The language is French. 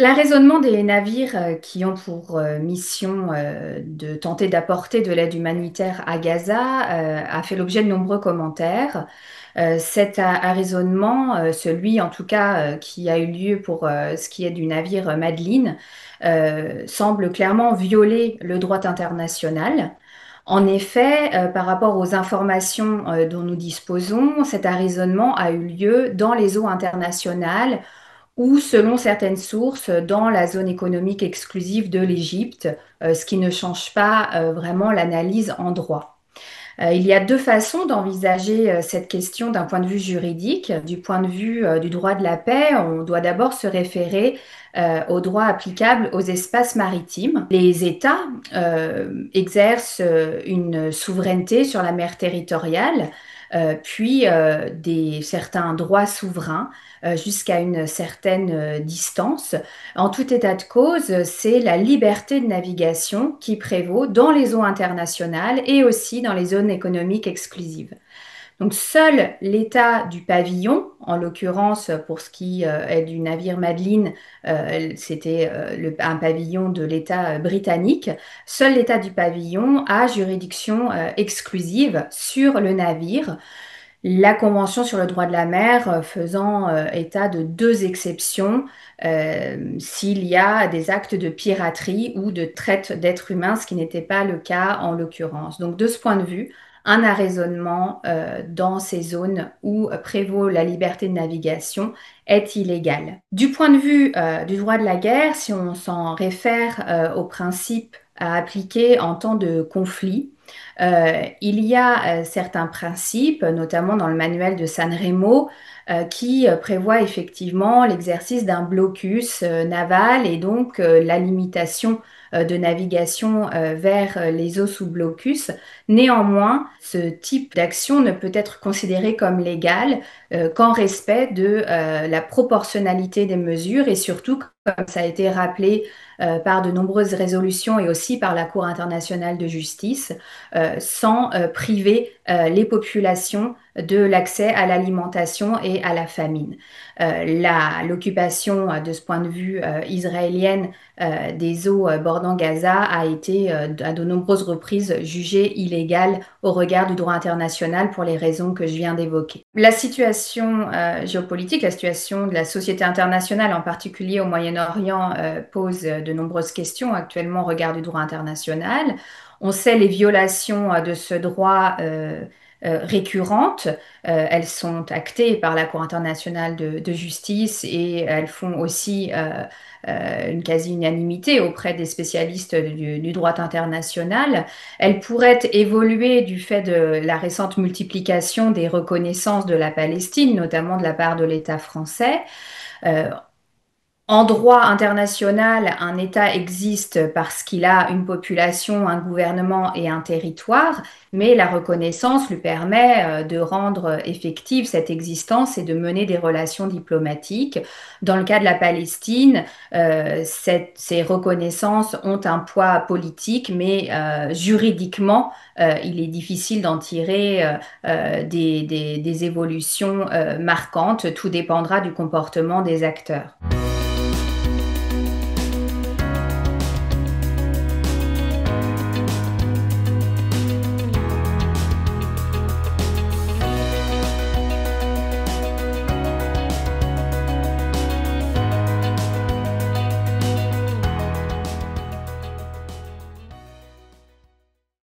l'arraisonnement des navires qui ont pour mission de tenter d'apporter de l'aide humanitaire à Gaza a fait l'objet de nombreux commentaires. Cet arraisonnement, celui en tout cas qui a eu lieu pour ce qui est du navire Madeleine, semble clairement violer le droit international. En effet, par rapport aux informations dont nous disposons, cet arraisonnement a eu lieu dans les eaux internationales ou, selon certaines sources, dans la zone économique exclusive de l'Égypte, ce qui ne change pas vraiment l'analyse en droit. Il y a deux façons d'envisager cette question d'un point de vue juridique. Du point de vue du droit de la paix, on doit d'abord se référer au droit applicable aux espaces maritimes. Les États exercent une souveraineté sur la mer territoriale, puis certains droits souverains jusqu'à une certaine distance. En tout état de cause, c'est la liberté de navigation qui prévaut dans les eaux internationales et aussi dans les zones économiques exclusives. Donc seul l'État du pavillon, en l'occurrence pour ce qui est du navire Madeleine, c'était un pavillon de l'État britannique, seul l'État du pavillon a juridiction exclusive sur le navire. La Convention sur le droit de la mer faisant état de deux exceptions s'il y a des actes de piraterie ou de traite d'êtres humains, ce qui n'était pas le cas en l'occurrence. Donc de ce point de vue, un arraisonnement dans ces zones où prévaut la liberté de navigation est illégal. Du point de vue du droit de la guerre, si on s'en réfère aux principes à appliquer en temps de conflit, il y a certains principes, notamment dans le manuel de Sanremo, qui prévoit effectivement l'exercice d'un blocus naval et donc la limitation de navigation vers les eaux sous blocus. Néanmoins, ce type d'action ne peut être considéré comme légal qu'en respect de la proportionnalité des mesures et surtout, comme ça a été rappelé par de nombreuses résolutions et aussi par la Cour internationale de justice, sans priver les populations de l'accès à l'alimentation et à la famine. L'occupation de ce point de vue israélienne des eaux bordant Gaza a été à de nombreuses reprises jugée illégale au regard du droit international pour les raisons que je viens d'évoquer. La situation géopolitique, la situation de la société internationale, en particulier au Moyen-Orient, pose de nombreuses questions actuellement au regard du droit international. On sait les violations de ce droit récurrentes. Elles sont actées par la Cour internationale de justice et elles font aussi une quasi-unanimité auprès des spécialistes du droit international. Elles pourraient évoluer du fait de la récente multiplication des reconnaissances de la Palestine, notamment de la part de l'État français. Euh, En droit international, un État existe parce qu'il a une population, un gouvernement et un territoire, mais la reconnaissance lui permet de rendre effective cette existence et de mener des relations diplomatiques. Dans le cas de la Palestine, ces reconnaissances ont un poids politique, mais juridiquement, il est difficile d'en tirer des évolutions marquantes. Tout dépendra du comportement des acteurs.